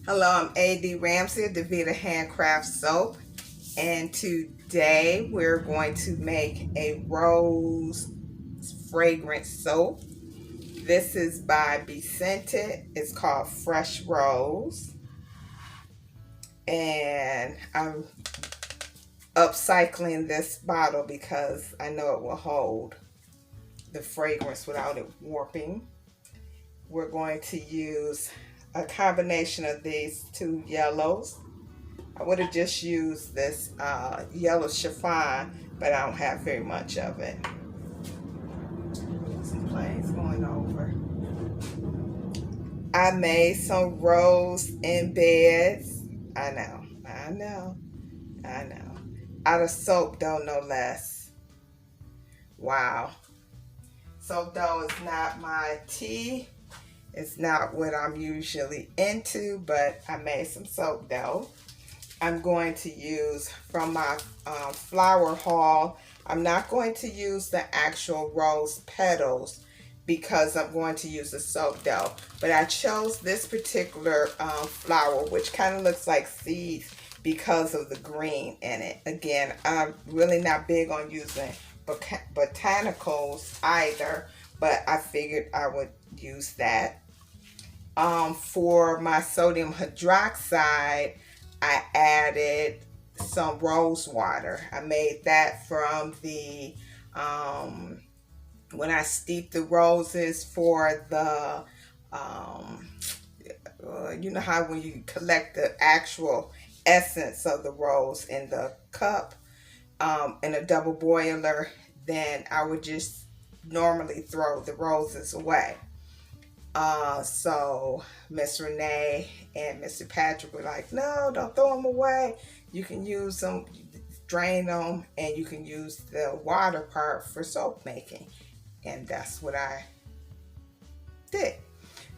Hello, I'm A.D. Ramsey of Davita Handcraft Soap, and today we're going to make a rose fragrance soap. This is by Be Scented. It's called Fresh Rose, and I'm upcycling this bottle because I know it will hold the fragrance without it warping. We're going to use a combination of these two yellows. I would have just used this yellow chiffon, but I don't have very much of it. Some planes going over. I made some rose embeds. I know. Out of soap dough, no less. Wow. Soap dough is not my tea. It's not what I'm usually into, but I made some soap dough. I'm going to use from my flower haul. I'm not going to use the actual rose petals because I'm going to use the soap dough. But I chose this particular flower, which kind of looks like seeds because of the green in it. Again, I'm really not big on using botanicals either, but I figured I would use that. For my sodium hydroxide, I added some rose water. I made that from the when I steeped the roses for the you know how when you collect the actual essence of the rose in the cup in a double boiler, then I would just normally throw the roses away. So Miss Renee and Mr. Patrick were like, no, don't throw them away. You can use them, drain them, and you can use the water part for soap making. And that's what I did.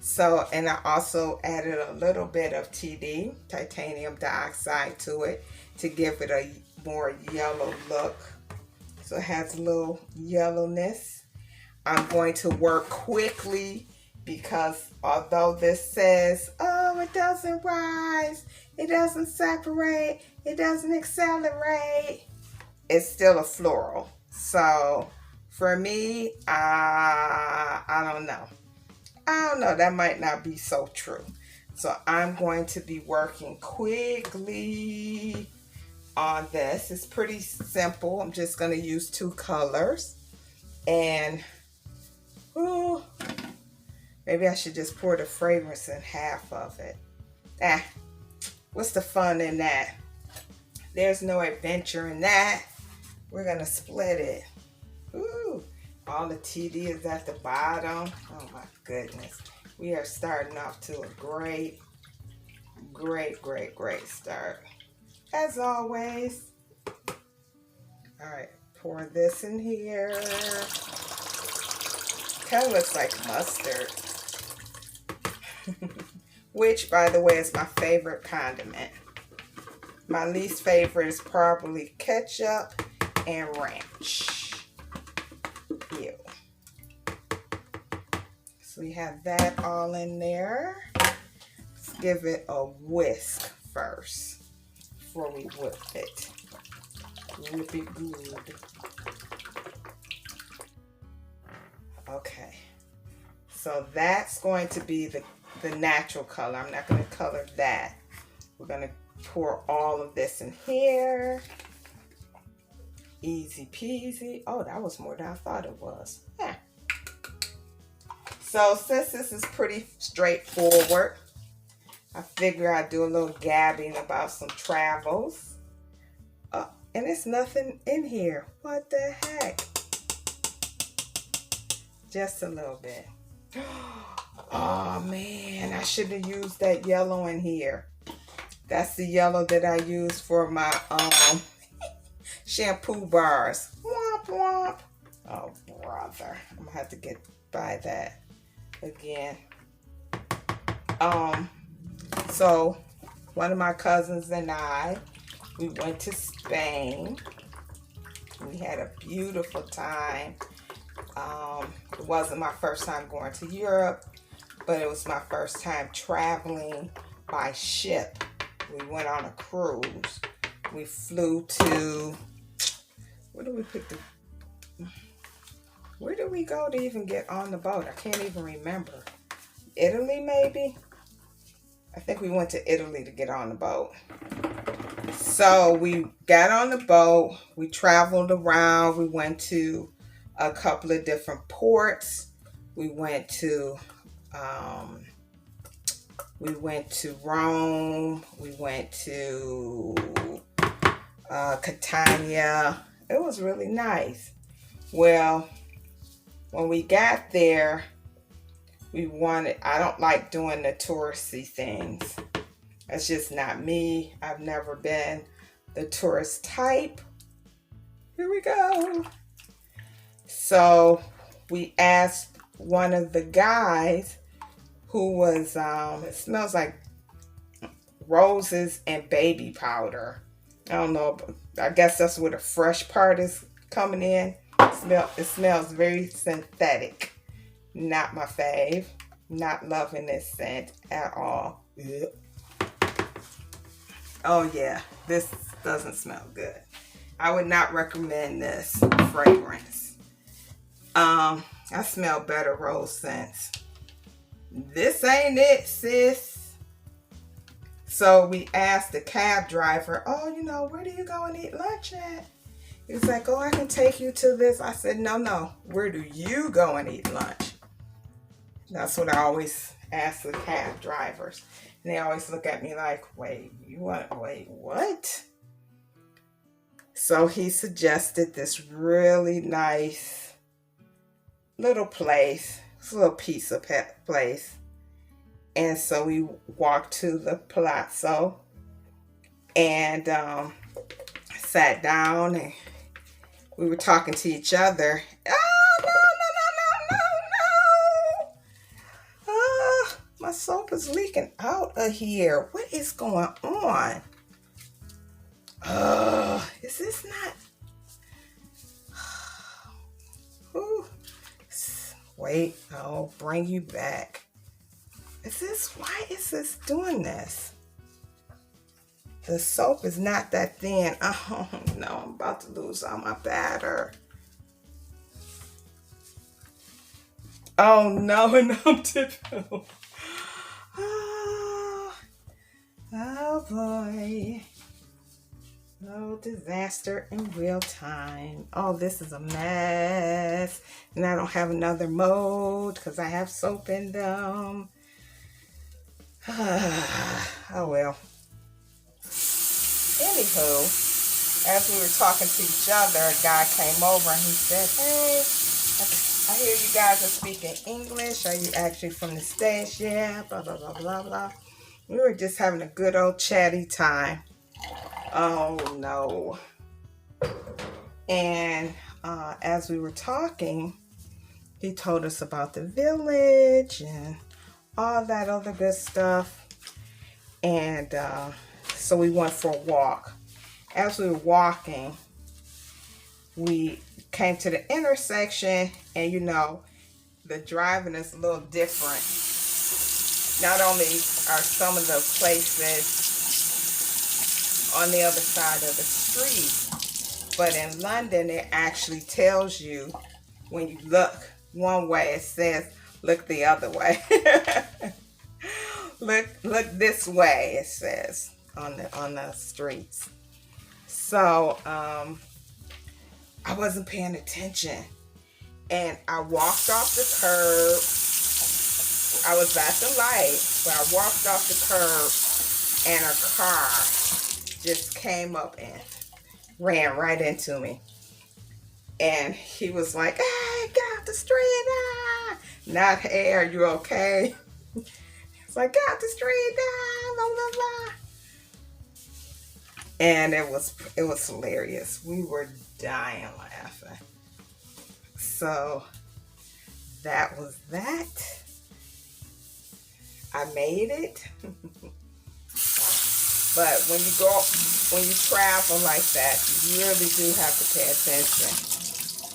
So, and I also added a little bit of TD, titanium dioxide, to it to give it a more yellow look. So it has a little yellowness. I'm going to work quickly because although this says, oh, it doesn't rise, it doesn't separate, it doesn't accelerate, it's still a floral. So for me, I don't know. That might not be so true. So I'm going to be working quickly on this. It's pretty simple. I'm just going to use two colors. And maybe I should just pour the fragrance in half of it. What's the fun in that? There's no adventure in that. We're going to split it. Ooh, all the TD is at the bottom. Oh my goodness. We are starting off to a great start. As always. All right, pour this in here. Kind of looks like mustard. Which, by the way, is my favorite condiment. My least favorite is probably ketchup and ranch. Ew. So we have that all in there. Let's give it a whisk first before we whip it. Whip it good. Okay. So that's going to be the natural color. I'm not going to color that. We're going to pour all of this in here. Easy peasy. Oh, that was more than I thought it was. Yeah. So since this is pretty straightforward, I figure I'd do a little gabbing about some travels. And it's nothing in here. What the heck? Just a little bit. Oh man, I should have used that yellow in here. That's the yellow that I use for my shampoo bars. Womp womp. Oh brother, I'm gonna have to get by that again. So one of my cousins and I, we went to Spain. We had a beautiful time. It wasn't my first time going to Europe, but it was my first time traveling by ship. We went on a cruise. We flew to, where did we go to even get on the boat? I can't even remember. Italy, maybe? I think we went to Italy to get on the boat. So we got on the boat. We traveled around. We went to a couple of different ports. We went to Rome. We went to Catania. It was really nice. Well, when we got there, I don't like doing the touristy things. That's just not me. I've never been the tourist type. Here we go. So we asked one of the guys who was, it smells like roses and baby powder. I don't know, I guess that's where the fresh part is coming in. It smells very synthetic. Not my fave. Not loving this scent at all. Ugh. Oh yeah, this doesn't smell good. I would not recommend this fragrance. I smell better rose scents. This ain't it, sis. So we asked the cab driver, oh, where do you go and eat lunch at? He was like, oh, I can take you to this. I said, no, where do you go and eat lunch? That's what I always ask the cab drivers. And they always look at me like, wait, what? So he suggested this really nice little place. It's a little pizza place. And so we walked to the palazzo and sat down and we were talking to each other. Oh, no. My soap is leaking out of here. What is going on? Is this not? Wait, I'll bring you back. Why is this doing this? The soap is not that thin. Oh no, I'm about to lose all my batter. Oh no, and I'm tipping. Oh boy. Oh, disaster in real time. Oh, this is a mess. And I don't have another mode because I have soap in them. Oh well. Anywho, as we were talking to each other, a guy came over and he said, hey, I hear you guys are speaking English. Are you actually from the States? Yeah, blah, blah, blah, blah, blah. We were just having a good old chatty time. Oh, no. And as we were talking, he told us about the village and all that other good stuff. And so we went for a walk. As we were walking, we came to the intersection, and the driving is a little different. Not only are some of the places on the other side of the street, but in London it actually tells you when you look one way, it says look the other way. look this way, it says on the streets. So I wasn't paying attention, and I walked off the curb. I was at the light, but I walked off the curb, and a car just came up and ran right into me. And he was like, hey, get out the street. Ah. Not, hey, are you okay? It's like, get out the street. Ah, blah, blah, blah. And it was hilarious. We were dying laughing. So that was that. I made it. But when you travel like that, you really do have to pay attention.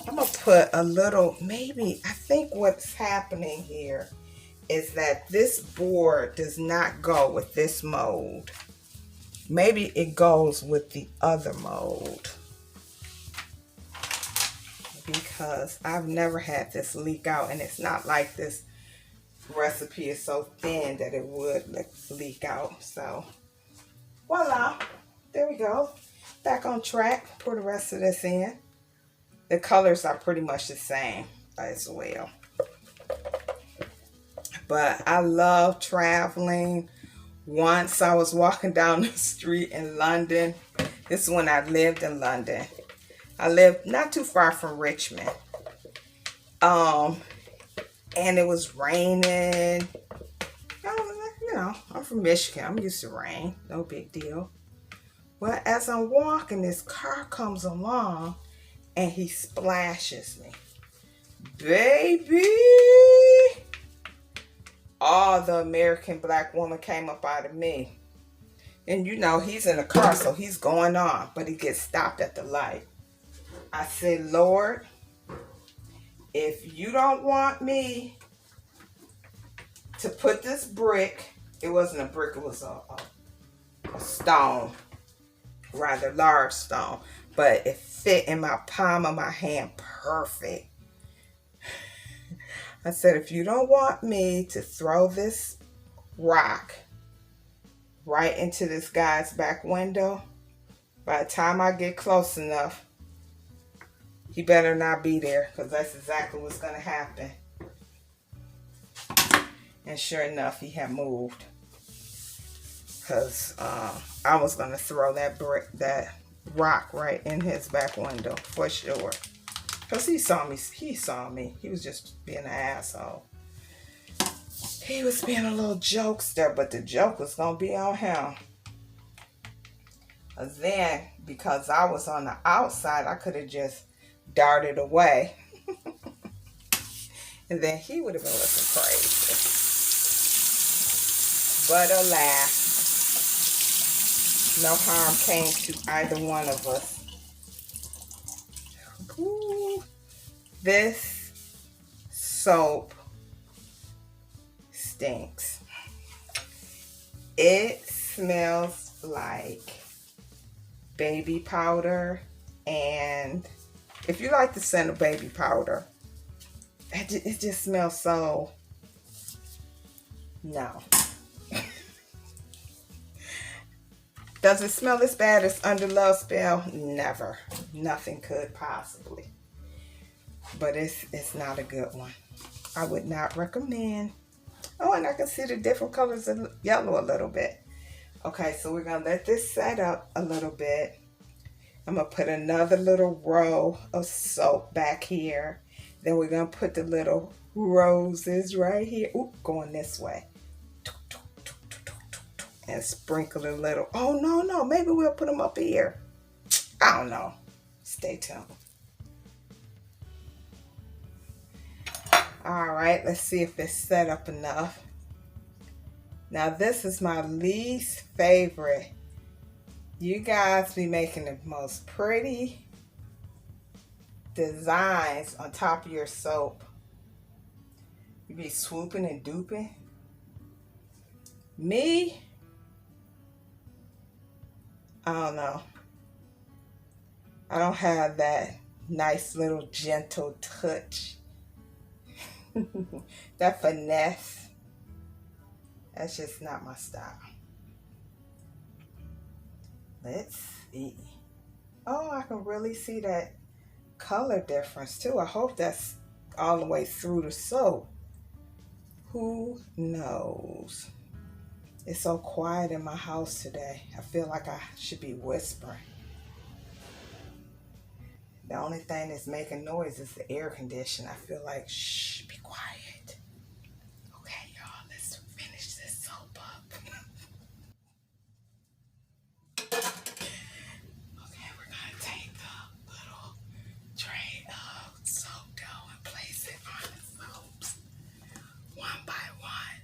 I'm gonna put a little, maybe, I think what's happening here is that this board does not go with this mold. Maybe it goes with the other mold, because I've never had this leak out, and it's not like this recipe is so thin that it would leak out. So voila, there we go. Back on track. Pour the rest of this in. The colors are pretty much the same as well. But I love traveling. Once I was walking down the street in London. This is when I lived in London. I lived not too far from Richmond. And it was raining. You know, I'm from Michigan. I'm used to rain. No big deal. Well, as I'm walking, this car comes along and he splashes me. Baby! All the American black woman came up out of me. And you know, he's in a car, so he's going on, but he gets stopped at the light. I said, Lord, if you don't want me to put this brick, it wasn't a brick, it was a stone, rather large stone, but it fit in my palm of my hand perfect. I said, if you don't want me to throw this rock right into this guy's back window, by the time I get close enough, he better not be there, because that's exactly what's going to happen. And sure enough, he had moved, because I was going to throw that rock right in his back window for sure. Because he saw me. He was just being an asshole. He was being a little jokester, but the joke was going to be on him. And then, because I was on the outside, I could have just darted away. And then he would have been looking crazy. But alas, no harm came to either one of us. Ooh, this soap stinks. It smells like baby powder, and if you like the scent of baby powder, it just smells so, no. Does it smell as bad as Under Love Spell? Never. Nothing could possibly. But it's not a good one. I would not recommend. Oh, and I can see the different colors of yellow a little bit. Okay, so we're going to let this set up a little bit. I'm going to put another little row of soap back here. Then we're going to put the little roses right here. Ooh, going this way. And sprinkle a little. Oh, no. Maybe we'll put them up here. I don't know. Stay tuned. All right, let's see if it's set up enough. Now, this is my least favorite. You guys be making the most pretty designs on top of your soap. You be swooping and duping. Me, I don't know. I don't have that nice little gentle touch. That finesse. That's just not my style. Let's see. Oh, I can really see that color difference too. I hope that's all the way through the soap. Who knows? It's so quiet in my house today. I feel like I should be whispering. The only thing that's making noise is the air conditioner. I feel like, shh, be quiet. Okay, y'all, let's finish this soap up. Okay, we're gonna take the little tray of soap dough and place it on the soaps, one by one.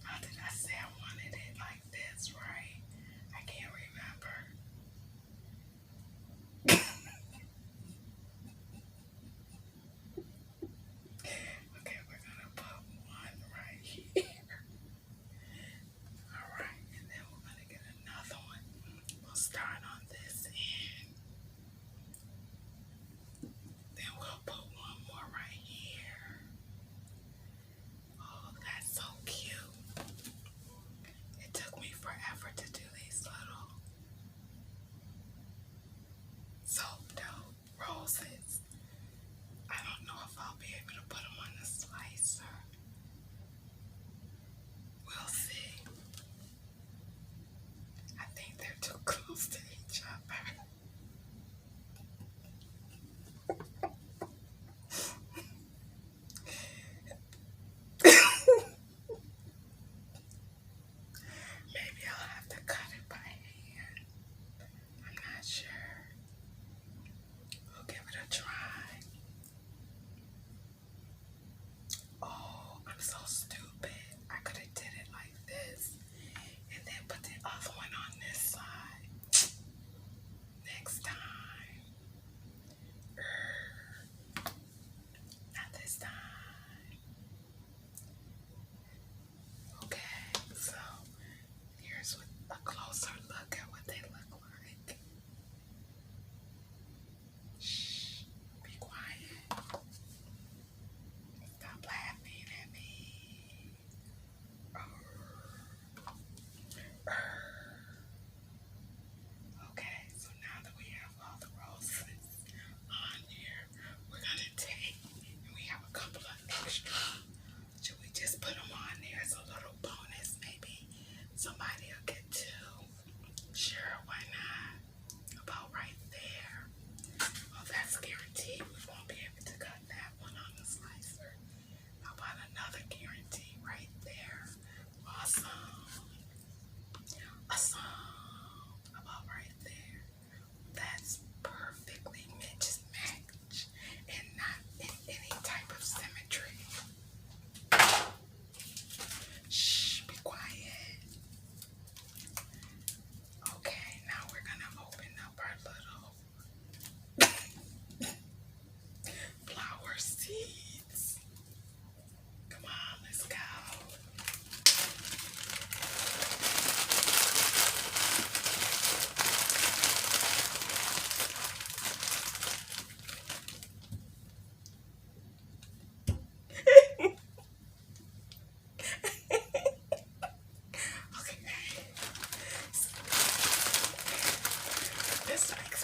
How did I say I wanted it like this, right? I can't remember.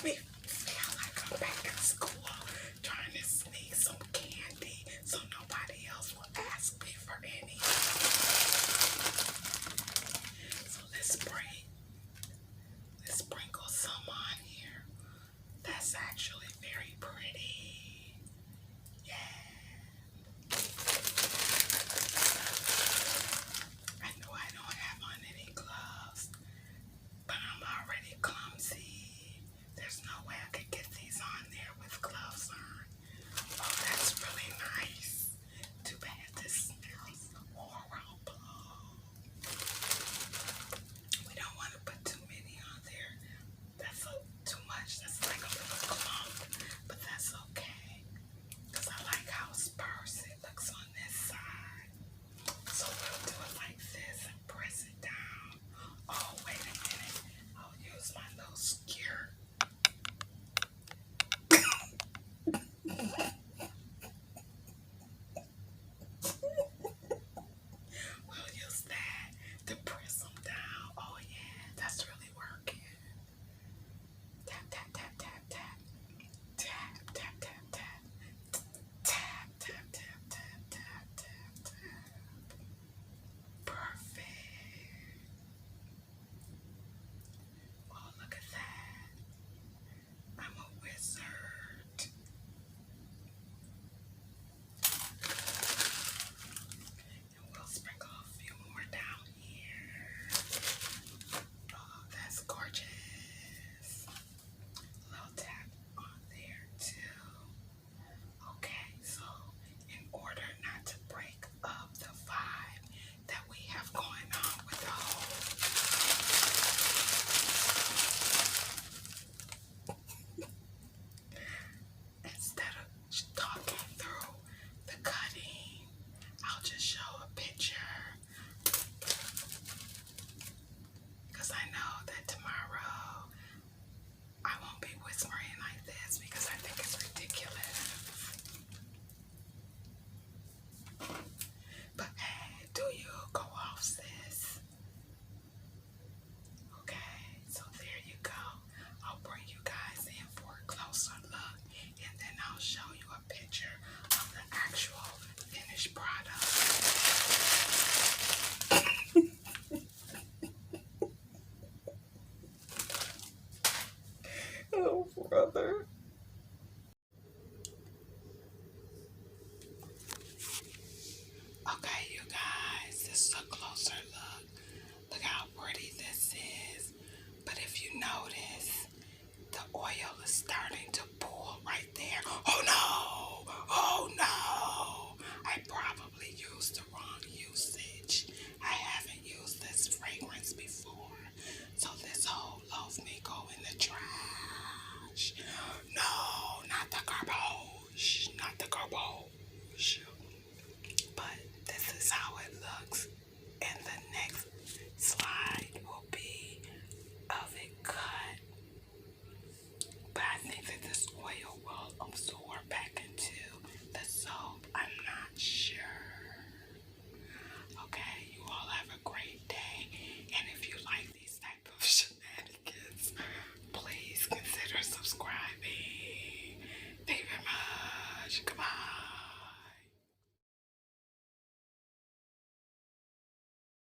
me feel like I'm back in school trying to sneak some candy so nobody else will ask me for any. So let's sprinkle some on here. That's actually very pretty. Yeah. I know I don't have on any gloves, but I'm already clumsy. There's no way I could get these on there with gloves on. Oh, that's really nice. Too bad this smells horrible. We don't want to put too many on there. That's too much. That's like a little clump, but that's okay. Because I like how sparse it looks on this side. So we'll do it like this and press it down. Oh, wait a minute. I'll use my little skewer. We'll use that to press them down. Oh, yeah, that's really working. Tap, tap, tap, tap, tap. Tap, tap, tap, tap. Tap, tap, tap, tap, tap, tap, tap. Perfect. Oh, look at that. I'm a wizard. And we'll sprinkle a few more down here. Oh, that's gorgeous. A little tap on there too. Okay, so in order not to break up the vibe that we have going on with the whole, instead of talking through the cutting, I'll just show a picture. Because I know that tomorrow I won't be whispering like this because I think it's ridiculous. But hey, do you go off, sis? Okay, so there you go. I'll bring you guys in for a closer look, and then I'll show you a picture of the actual finished product. Oh, brother. Okay, you guys, this is a closer look. Look how pretty this is. But if you notice, the oil is starting to pool right there. Oh no! Oh no! I probably used the wrong usage. I haven't used this fragrance before. So this whole loaf may go in the trash. No, not the garbage. Not the garbage. But this is how it looks. And the next slide will be of it cut. But I think that this oil will absorb back into the soap. I'm not sure. Okay, you all have a great day. And if you like these type of shenanigans, please consider subscribing.